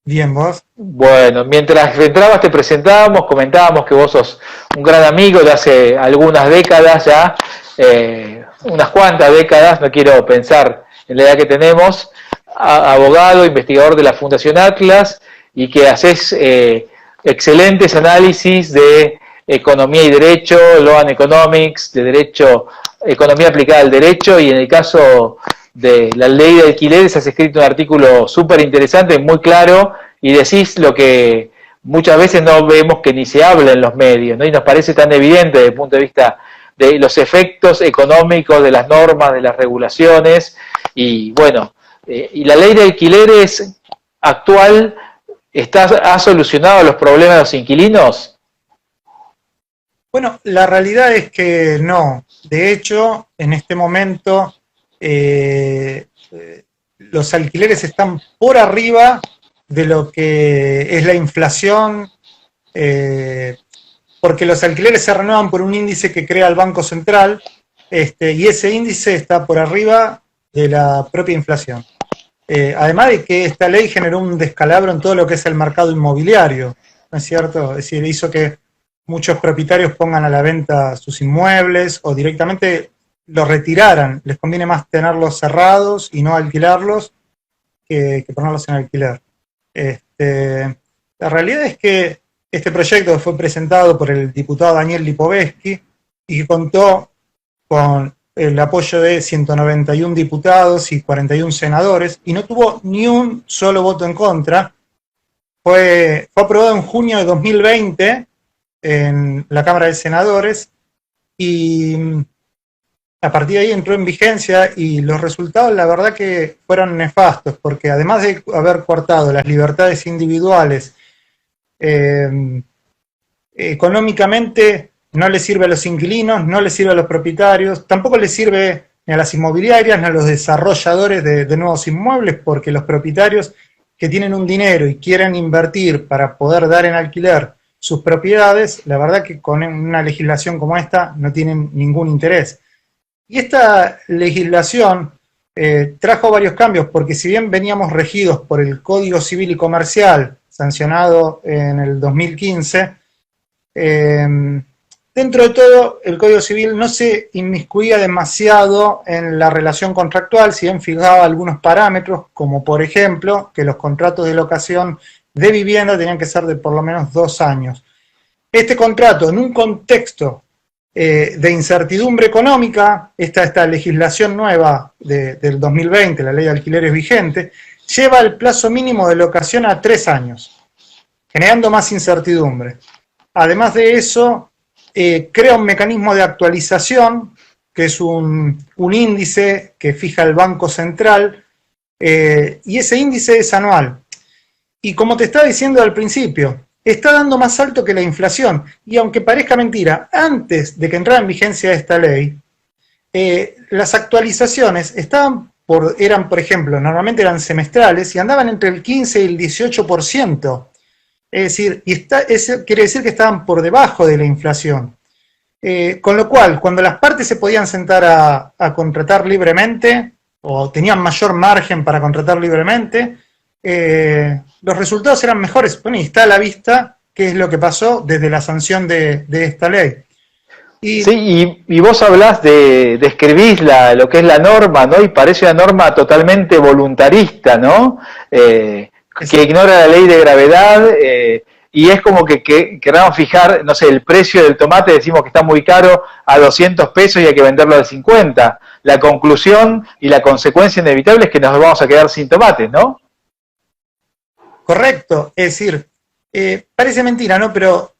Bien, ¿vos? Bueno, mientras entrabas te presentábamos, comentábamos que vos sos un gran amigo de hace algunas décadas ya, unas cuantas décadas, no quiero pensar en la edad que tenemos, abogado, investigador de la Fundación Atlas y que haces excelentes análisis de economía y derecho, law and economics, de derecho, economía aplicada al derecho y en el caso de la ley de alquileres has escrito un artículo súper interesante, muy claro y decís lo que muchas veces no vemos que ni se habla en los medios, ¿no? Y nos parece tan evidente desde el punto de vista de los efectos económicos de las normas, de las regulaciones, y bueno, y la ley de alquileres actual ha solucionado los problemas de los inquilinos. Bueno, la realidad es que no. De hecho, en este momento los alquileres están por arriba de lo que es la inflación, porque los alquileres se renuevan por un índice que crea el Banco Central, y ese índice está por arriba de la propia inflación. Además de que esta ley generó un descalabro en todo lo que es el mercado inmobiliario, ¿no es cierto? Es decir, hizo que muchos propietarios pongan a la venta sus inmuebles o directamente los retiraran. Les conviene más tenerlos cerrados y no alquilarlos que ponerlos en alquiler. La realidad es que este proyecto fue presentado por el diputado Daniel Lipovetsky y que contó con el apoyo de 191 diputados y 41 senadores y no tuvo ni un solo voto en contra. Fue aprobado en junio de 2020 en la Cámara de Senadores y a partir de ahí entró en vigencia y los resultados la verdad que fueron nefastos porque además de haber coartado las libertades individuales, económicamente no le sirve a los inquilinos, no le sirve a los propietarios, tampoco le sirve ni a las inmobiliarias ni a los desarrolladores de nuevos inmuebles porque los propietarios que tienen un dinero y quieren invertir para poder dar en alquiler sus propiedades, la verdad que con una legislación como esta no tienen ningún interés. Y esta legislación trajo varios cambios, porque si bien veníamos regidos por el Código Civil y Comercial, sancionado en el 2015, dentro de todo el Código Civil no se inmiscuía demasiado en la relación contractual, si bien fijaba algunos parámetros, como por ejemplo que los contratos de locación de vivienda tenían que ser de por lo menos 2 años. Este contrato, en un contexto de incertidumbre económica, esta legislación nueva del 2020, la ley de alquileres vigente, lleva el plazo mínimo de locación a 3 años, generando más incertidumbre. Además de eso, crea un mecanismo de actualización, que es un índice que fija el Banco Central, y ese índice es anual. Y como te estaba diciendo al principio, está dando más alto que la inflación. Y aunque parezca mentira, antes de que entrara en vigencia esta ley, las actualizaciones eran, por ejemplo, normalmente eran semestrales y andaban entre el 15 y el 18%. Es decir, eso quiere decir que estaban por debajo de la inflación. Con lo cual, cuando las partes se podían sentar a contratar libremente, o tenían mayor margen para contratar libremente, los resultados eran mejores. Bueno, y está a la vista qué es lo que pasó desde la sanción de esta ley. Sí, y vos hablás describís lo que es la norma, ¿no? Y parece una norma totalmente voluntarista, ¿no? Que ignora la ley de gravedad, y es como que queramos fijar, no sé, el precio del tomate, decimos que está muy caro a 200 pesos y hay que venderlo a 50. La conclusión y la consecuencia inevitable es que nos vamos a quedar sin tomates, ¿no? Correcto, es decir, parece mentira, ¿no? Pero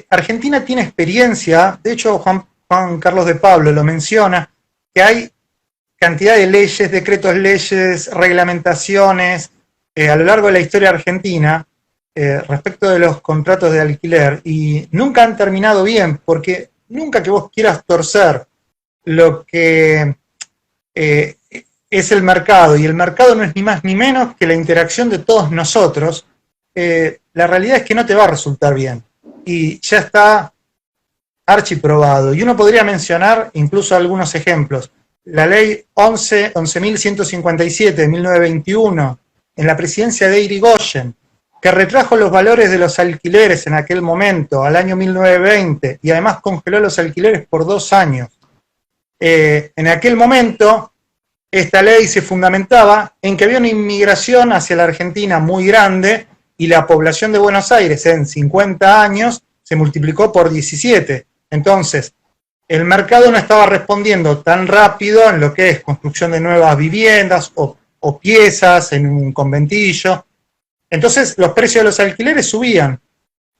Argentina tiene experiencia, de hecho Juan Carlos de Pablo lo menciona, que hay cantidad de leyes, decretos leyes, reglamentaciones a lo largo de la historia argentina respecto de los contratos de alquiler y nunca han terminado bien, porque nunca que vos quieras torcer lo que es el mercado, y el mercado no es ni más ni menos que la interacción de todos nosotros, la realidad es que no te va a resultar bien. Y ya está archiprobado. Y uno podría mencionar incluso algunos ejemplos. La ley 11.157 de 1921, en la presidencia de Irigoyen, que retrajo los valores de los alquileres en aquel momento, al año 1920, y además congeló los alquileres por 2 años. En aquel momento, esta ley se fundamentaba en que había una inmigración hacia la Argentina muy grande y la población de Buenos Aires en 50 años se multiplicó por 17. Entonces, el mercado no estaba respondiendo tan rápido en lo que es construcción de nuevas viviendas o piezas en un conventillo. Entonces, los precios de los alquileres subían.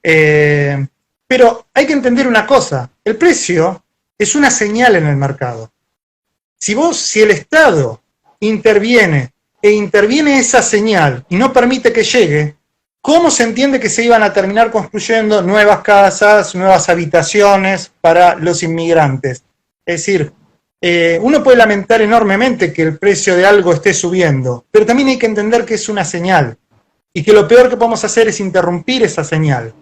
Pero hay que entender una cosa, el precio es una señal en el mercado. Si el Estado interviene esa señal y no permite que llegue, ¿cómo se entiende que se iban a terminar construyendo nuevas casas, nuevas habitaciones para los inmigrantes? Es decir, uno puede lamentar enormemente que el precio de algo esté subiendo, pero también hay que entender que es una señal y que lo peor que podemos hacer es interrumpir esa señal.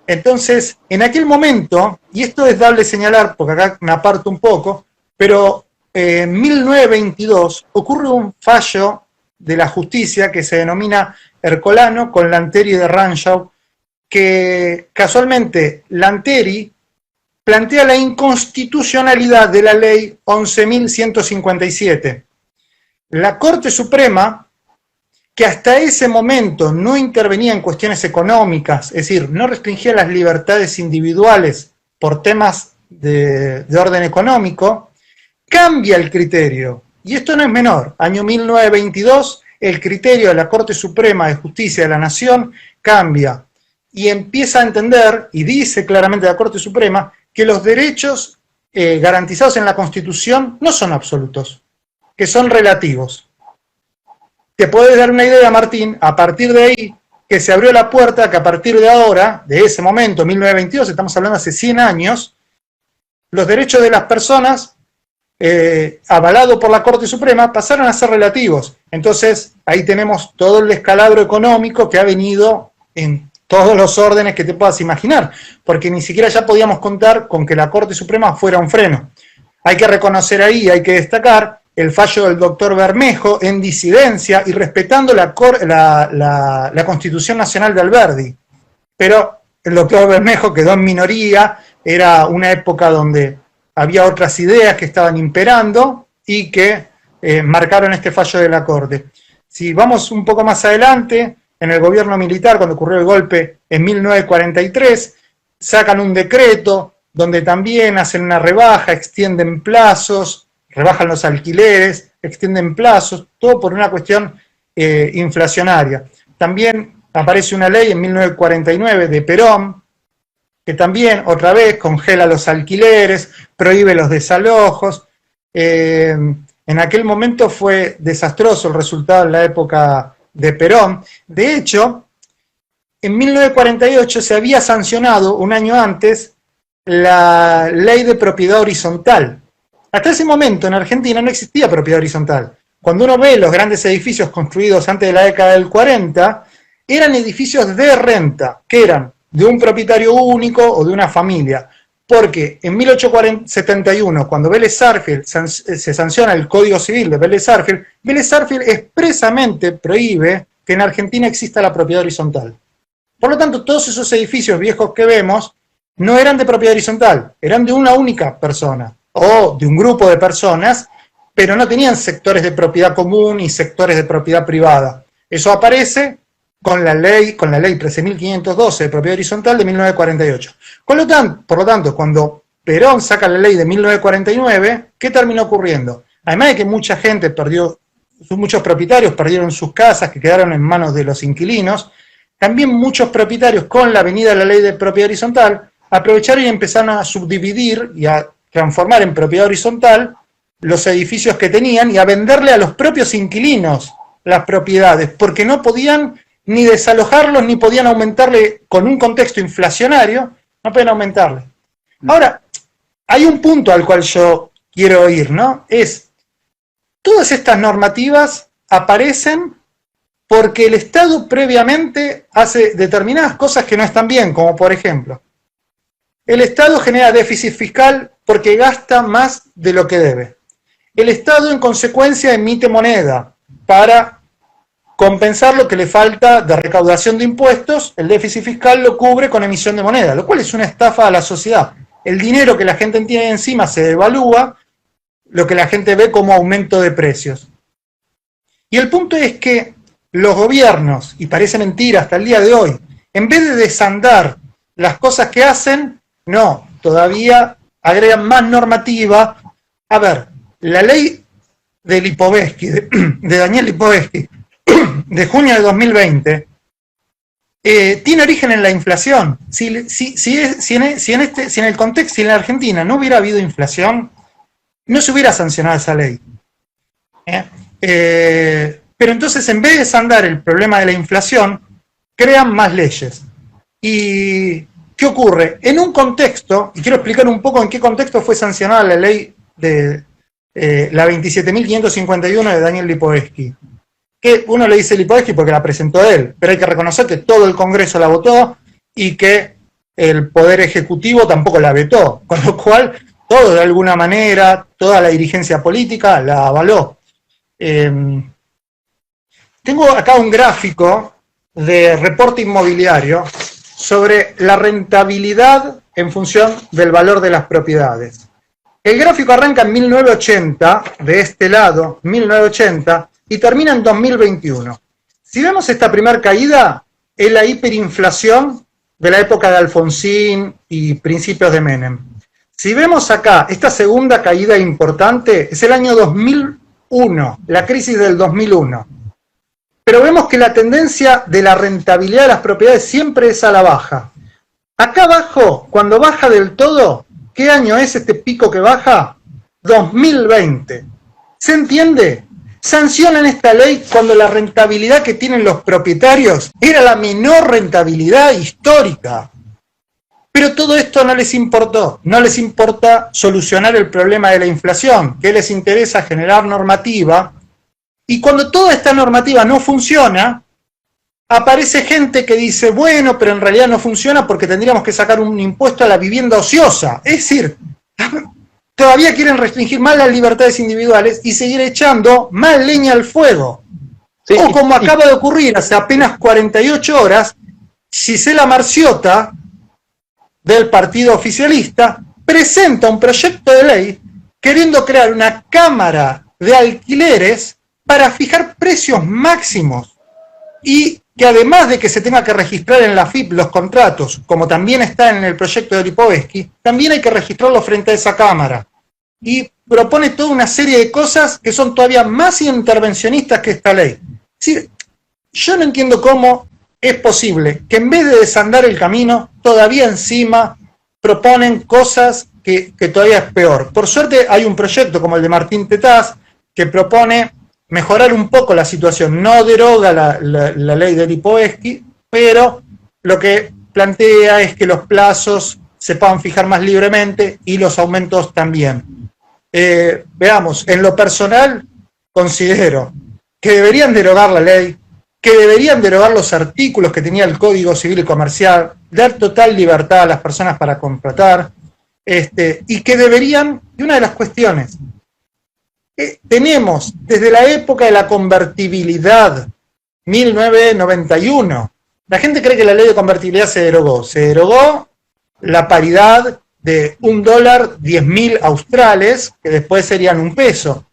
Entonces, en aquel momento, y esto es dable señalar, porque acá me aparto un poco, pero en 1922 ocurre un fallo de la justicia que se denomina Ercolano con Lanteri de Ranchau, que casualmente Lanteri plantea la inconstitucionalidad de la ley 11.157. La Corte Suprema, que hasta ese momento no intervenía en cuestiones económicas, es decir, no restringía las libertades individuales por temas de orden económico, cambia el criterio. Y esto no es menor. Año 1922, el criterio de la Corte Suprema de Justicia de la Nación cambia y empieza a entender, y dice claramente la Corte Suprema, que los derechos garantizados en la Constitución no son absolutos, que son relativos. Te puedes dar una idea, Martín, a partir de ahí, que se abrió la puerta, que a partir de ahora, de ese momento, 1922, estamos hablando hace 100 años, los derechos de las personas, avalados por la Corte Suprema, pasaron a ser relativos. Entonces, ahí tenemos todo el descalabro económico que ha venido en todos los órdenes que te puedas imaginar, porque ni siquiera ya podíamos contar con que la Corte Suprema fuera un freno. Hay que reconocer ahí, hay que destacar el fallo del doctor Bermejo en disidencia y respetando la Constitución Nacional de Alberdi. Pero el doctor Bermejo quedó en minoría, era una época donde había otras ideas que estaban imperando y que marcaron este fallo de la Corte. Si vamos un poco más adelante, en el gobierno militar, cuando ocurrió el golpe en 1943, sacan un decreto donde también hacen una rebaja, extienden plazos, rebajan los alquileres, extienden plazos, todo por una cuestión inflacionaria. También aparece una ley en 1949 de Perón, que también, otra vez, congela los alquileres, prohíbe los desalojos. En aquel momento fue desastroso el resultado en la época de Perón. De hecho, en 1948 se había sancionado, un año antes, la ley de propiedad horizontal. Hasta ese momento en Argentina no existía propiedad horizontal. Cuando uno ve los grandes edificios construidos antes de la década del 40, eran edificios de renta, que eran de un propietario único o de una familia. Porque en 1871, cuando Vélez Sarsfield se sanciona el Código Civil de Vélez Sarsfield expresamente prohíbe que en Argentina exista la propiedad horizontal. Por lo tanto, todos esos edificios viejos que vemos no eran de propiedad horizontal, eran de una única persona o de un grupo de personas, pero no tenían sectores de propiedad común y sectores de propiedad privada. Eso aparece con la ley 13.512 de propiedad horizontal de 1948. Por lo tanto, cuando Perón saca la ley de 1949, ¿qué terminó ocurriendo? Además de que mucha gente muchos propietarios perdieron sus casas, que quedaron en manos de los inquilinos, también muchos propietarios, con la venida de la ley de propiedad horizontal, aprovecharon y empezaron a subdividir y a transformar en propiedad horizontal los edificios que tenían y a venderle a los propios inquilinos las propiedades, porque no podían ni desalojarlos, ni podían aumentarle, con un contexto inflacionario, no pueden aumentarle. Ahora, hay un punto al cual yo quiero ir, ¿no? Todas estas normativas aparecen porque el Estado previamente hace determinadas cosas que no están bien, como por ejemplo, el Estado genera déficit fiscal porque gasta más de lo que debe. El Estado, en consecuencia, emite moneda para compensar lo que le falta de recaudación de impuestos, el déficit fiscal lo cubre con emisión de moneda, lo cual es una estafa a la sociedad. El dinero que la gente tiene encima se devalúa, lo que la gente ve como aumento de precios. Y el punto es que los gobiernos, y parece mentira hasta el día de hoy, en vez de desandar las cosas que hacen, no, todavía agregan más normativa. A ver, la ley de Lipovetsky, de Daniel Lipovetsky, de junio de 2020, tiene origen en la inflación. Si en el contexto, si en la Argentina no hubiera habido inflación, no se hubiera sancionado esa ley. Pero entonces, en vez de desandar el problema de la inflación, crean más leyes. ¿Y qué ocurre? En un contexto, y quiero explicar un poco en qué contexto fue sancionada la ley de la 27.551 de Daniel Lipovetsky, que uno le dice Lipovetsky porque la presentó él, pero hay que reconocer que todo el Congreso la votó y que el Poder Ejecutivo tampoco la vetó, con lo cual todo de alguna manera, toda la dirigencia política la avaló. Tengo acá un gráfico de reporte inmobiliario sobre la rentabilidad en función del valor de las propiedades. El gráfico arranca en 1980, de este lado, 1980, y termina en 2021. Si vemos esta primera caída, es la hiperinflación de la época de Alfonsín y principios de Menem. Si vemos acá, esta segunda caída importante es el año 2001, la crisis del 2001. Pero vemos que la tendencia de la rentabilidad de las propiedades siempre es a la baja. Acá abajo, cuando baja del todo, ¿qué año es este pico que baja? 2020. ¿Se entiende? Sancionan esta ley cuando la rentabilidad que tienen los propietarios era la menor rentabilidad histórica. Pero todo esto no les importó. No les importa solucionar el problema de la inflación, que les interesa generar normativa. Y cuando toda esta normativa no funciona, aparece gente que dice, bueno, pero en realidad no funciona porque tendríamos que sacar un impuesto a la vivienda ociosa. Es decir, todavía quieren restringir más las libertades individuales y seguir echando más leña al fuego. Sí, o como acaba de ocurrir hace apenas 48 horas, Gisela Marciota, del partido oficialista, presenta un proyecto de ley queriendo crear una cámara de alquileres para fijar precios máximos y que además de que se tenga que registrar en la AFIP los contratos, como también está en el proyecto de Lipovetsky, también hay que registrarlo frente a esa cámara. Y propone toda una serie de cosas que son todavía más intervencionistas que esta ley. Es decir, yo no entiendo cómo es posible que en vez de desandar el camino, todavía encima proponen cosas que todavía es peor. Por suerte hay un proyecto como el de Martín Tetaz que propone mejorar un poco la situación. No deroga la ley de Lipovetsky, pero lo que plantea es que los plazos se puedan fijar más libremente y los aumentos también. Veamos, en lo personal considero que deberían derogar la ley, que deberían derogar los artículos que tenía el Código Civil y Comercial, dar total libertad a las personas para contratar, y que deberían, y una de las cuestiones, tenemos desde la época de la convertibilidad, 1991, la gente cree que la ley de convertibilidad se derogó la paridad de $1, 10.000 australes, que después serían $1,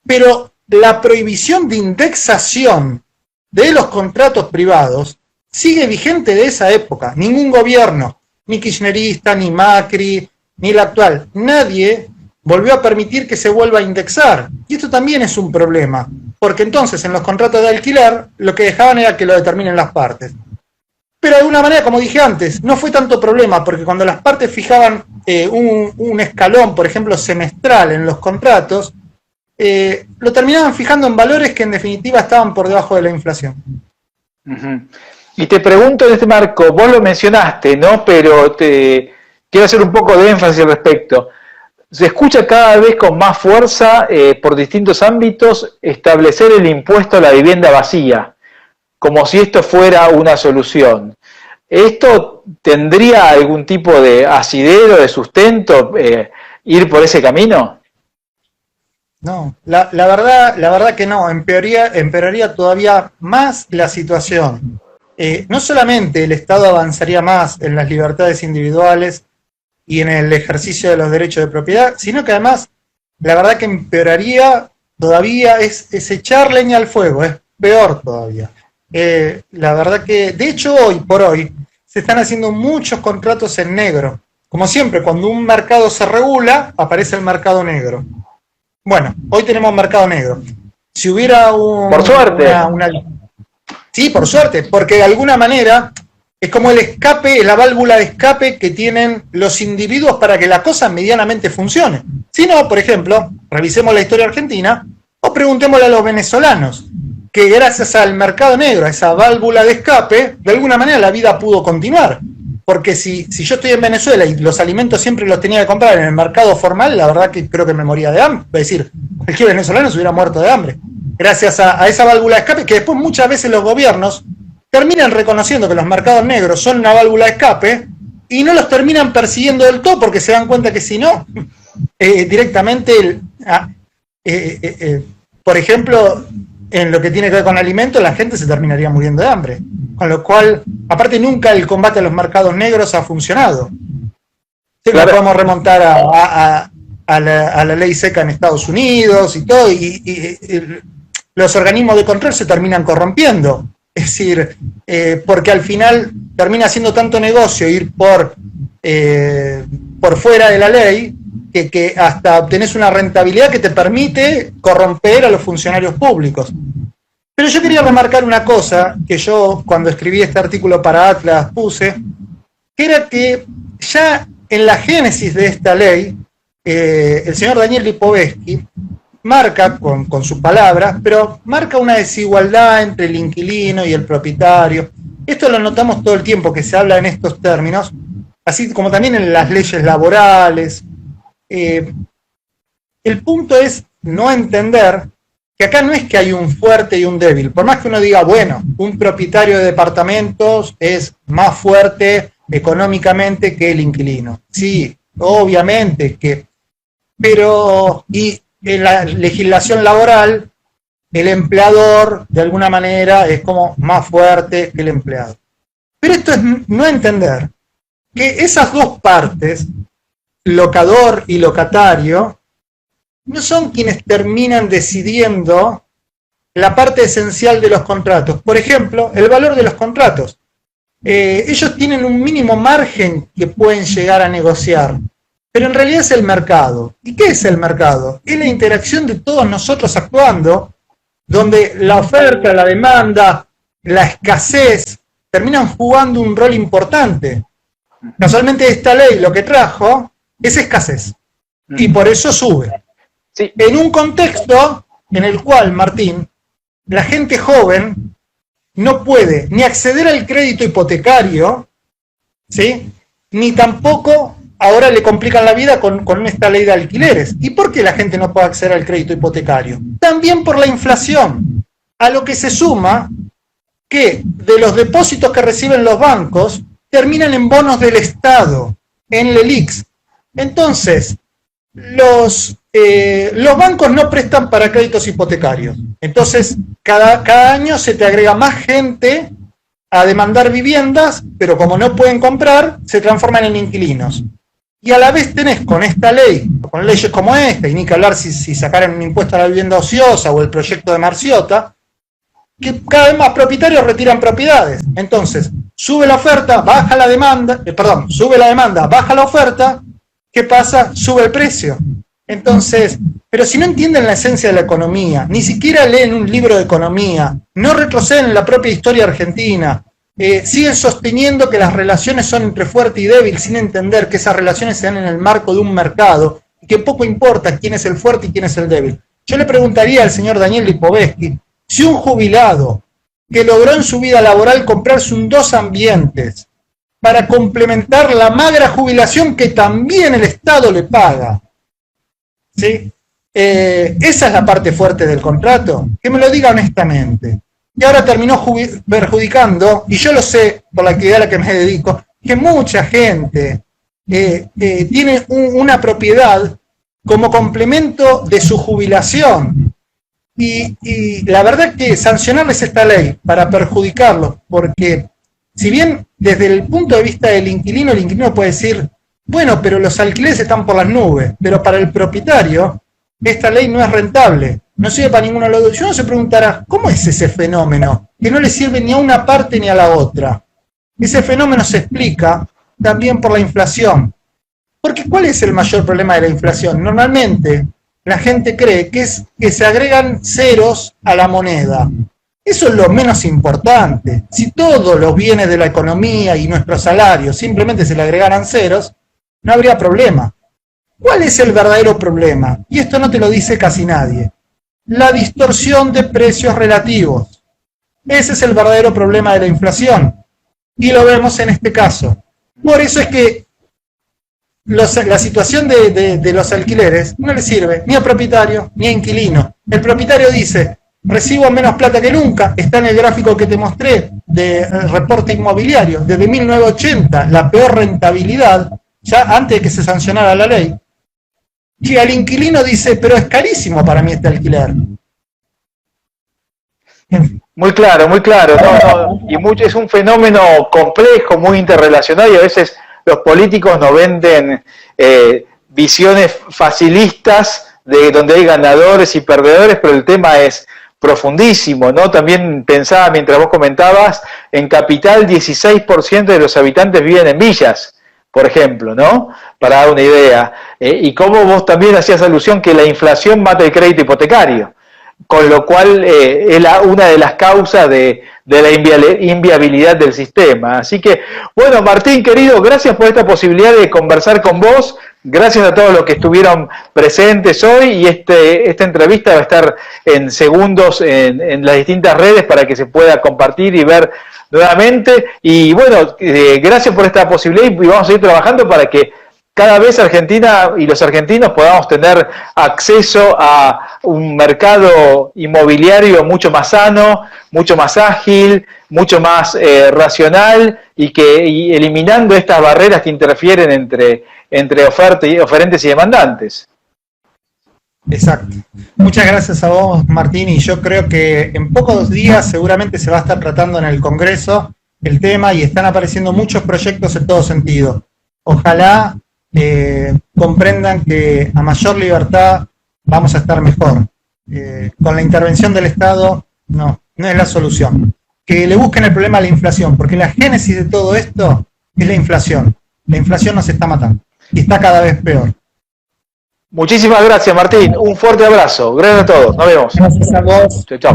pero la prohibición de indexación de los contratos privados sigue vigente de esa época. Ningún gobierno, ni kirchnerista, ni Macri, ni el actual, nadie volvió a permitir que se vuelva a indexar. Y esto también es un problema, porque entonces en los contratos de alquiler lo que dejaban era que lo determinen las partes. Pero de alguna manera, como dije antes, no fue tanto problema, porque cuando las partes fijaban un escalón, por ejemplo, semestral en los contratos, lo terminaban fijando en valores que en definitiva estaban por debajo de la inflación. Y te pregunto en este marco, vos lo mencionaste, ¿no? Pero quiero hacer un poco de énfasis al respecto. Se escucha cada vez con más fuerza por distintos ámbitos establecer el impuesto a la vivienda vacía, como si esto fuera una solución. ¿Esto tendría algún tipo de asidero, de sustento, ir por ese camino? No, la verdad que no, empeoraría todavía más la situación. No solamente el Estado avanzaría más en las libertades individuales y en el ejercicio de los derechos de propiedad, sino que además, la verdad que empeoraría todavía, es echar leña al fuego, es peor todavía. La verdad que, de hecho, hoy por hoy, se están haciendo muchos contratos en negro. Como siempre, cuando un mercado se regula, aparece el mercado negro. Bueno, hoy tenemos mercado negro. Si hubiera Por suerte. Sí, por suerte, porque de alguna manera es como el escape, la válvula de escape que tienen los individuos para que la cosa medianamente funcione. Si no, por ejemplo, revisemos la historia argentina o preguntémosle a los venezolanos, que gracias al mercado negro, a esa válvula de escape, de alguna manera la vida pudo continuar. Porque si yo estoy en Venezuela y los alimentos siempre los tenía que comprar en el mercado formal, la verdad que creo que me moría de hambre. Es decir, cualquier venezolano se hubiera muerto de hambre. Gracias a esa válvula de escape, que después muchas veces los gobiernos terminan reconociendo que los mercados negros son una válvula de escape y no los terminan persiguiendo del todo porque se dan cuenta que si no, directamente, por ejemplo, en lo que tiene que ver con alimentos, la gente se terminaría muriendo de hambre. Con lo cual, aparte nunca el combate a los mercados negros ha funcionado. Claro. Podemos remontar a la ley seca en Estados Unidos y todo, y los organismos de control se terminan corrompiendo. Es decir, porque al final termina siendo tanto negocio ir por fuera de la ley que hasta obtenés una rentabilidad que te permite corromper a los funcionarios públicos. Pero yo quería remarcar una cosa que yo cuando escribí este artículo para Atlas puse, que era que ya en la génesis de esta ley, el señor Daniel Lipovetsky marca con sus palabras, pero marca una desigualdad entre el inquilino y el propietario. Esto lo notamos todo el tiempo que se habla en estos términos, así como también en las leyes laborales. El punto es no entender que acá no es que hay un fuerte y un débil, por más que uno diga, bueno, un propietario de departamentos es más fuerte económicamente que el inquilino. Sí, obviamente pero y en la legislación laboral, el empleador de alguna manera es como más fuerte que el empleado. Pero esto es no entender que esas dos partes, locador y locatario, no son quienes terminan decidiendo la parte esencial de los contratos. Por ejemplo, el valor de los contratos. Ellos tienen un mínimo margen que pueden llegar a negociar, pero en realidad es el mercado. ¿Y qué es el mercado? Es la interacción de todos nosotros actuando, donde la oferta, la demanda, la escasez terminan jugando un rol importante. Casualmente esta ley lo que trajo es escasez, y por eso sube. Sí. En un contexto en el cual, Martín, la gente joven no puede ni acceder al crédito hipotecario, ¿sí? Ni tampoco ahora le complican la vida con esta ley de alquileres. ¿Y por qué la gente no puede acceder al crédito hipotecario? También por la inflación, a lo que se suma que de los depósitos que reciben los bancos terminan en bonos del Estado, en LELIQs. Entonces, los bancos no prestan para créditos hipotecarios. Entonces, cada año se te agrega más gente a demandar viviendas, pero como no pueden comprar, se transforman en inquilinos. Y a la vez tenés con esta ley, con leyes como esta, y ni que hablar si sacaran un impuesto a la vivienda ociosa o el proyecto de Marciota, que cada vez más propietarios retiran propiedades. Entonces, sube la oferta, baja la demanda, sube la demanda, baja la oferta, ¿qué pasa? Sube el precio. Entonces, pero si no entienden la esencia de la economía, ni siquiera leen un libro de economía, no retroceden en la propia historia argentina, siguen sosteniendo que las relaciones son entre fuerte y débil, sin entender que esas relaciones se dan en el marco de un mercado, y que poco importa quién es el fuerte y quién es el débil. Yo le preguntaría al señor Daniel Lipovetsky, si un jubilado que logró en su vida laboral comprarse un 2 ambientes para complementar la magra jubilación que también el Estado le paga, ¿sí? Esa es la parte fuerte del contrato, que me lo diga honestamente. Y ahora terminó perjudicando, y yo lo sé por la actividad a la que me dedico, que mucha gente tiene una propiedad como complemento de su jubilación. Y la verdad que sancionarles esta ley para perjudicarlos, porque si bien desde el punto de vista del inquilino, el inquilino puede decir, bueno, pero los alquileres están por las nubes, pero para el propietario esta ley no es rentable, no sirve para ninguno de los dos. Y uno se preguntará, ¿cómo es ese fenómeno? Que no le sirve ni a una parte ni a la otra. Ese fenómeno se explica también por la inflación. Porque ¿cuál es el mayor problema de la inflación? Normalmente la gente cree que es que se agregan ceros a la moneda. Eso es lo menos importante. Si todos los bienes de la economía y nuestros salarios simplemente se le agregaran ceros, no habría problema. ¿Cuál es el verdadero problema? Y esto no te lo dice casi nadie. La distorsión de precios relativos. Ese es el verdadero problema de la inflación. Y lo vemos en este caso. Por eso es que la situación de los alquileres no le sirve ni a propietario ni a inquilino. El propietario dice, recibo menos plata que nunca, está en el gráfico que te mostré de reporte inmobiliario, desde 1980, la peor rentabilidad, ya antes de que se sancionara la ley. Y al inquilino dice, pero es carísimo para mí este alquiler. Muy claro, muy claro. Y es un fenómeno complejo, muy interrelacionado, y a veces los políticos nos venden visiones facilistas de donde hay ganadores y perdedores, pero el tema es profundísimo, ¿no? También pensaba, mientras vos comentabas, en Capital 16% de los habitantes viven en villas, por ejemplo, ¿no? Para dar una idea. Y como vos también hacías alusión que la inflación mata el crédito hipotecario, con lo cual es una de las causas de la inviabilidad del sistema. Así que, bueno, Martín, querido, gracias por esta posibilidad de conversar con vos, gracias a todos los que estuvieron presentes hoy, y esta entrevista va a estar en segundos en las distintas redes para que se pueda compartir y ver nuevamente. Y bueno, gracias por esta posibilidad, y vamos a seguir trabajando para que cada vez Argentina y los argentinos podamos tener acceso a un mercado inmobiliario mucho más sano, mucho más ágil, mucho más racional, y eliminando estas barreras que interfieren entre oferentes y demandantes. Exacto. Muchas gracias a vos, Martín, y yo creo que en pocos días seguramente se va a estar tratando en el Congreso el tema, y están apareciendo muchos proyectos en todo sentido. Ojalá comprendan que a mayor libertad vamos a estar mejor. Con la intervención del Estado no es la solución. Que le busquen el problema a la inflación, porque la génesis de todo esto es la inflación. La inflación nos está matando y está cada vez peor. Muchísimas gracias, Martín. Un fuerte abrazo. Gracias a todos. Nos vemos. Gracias a vos. Chao, chao.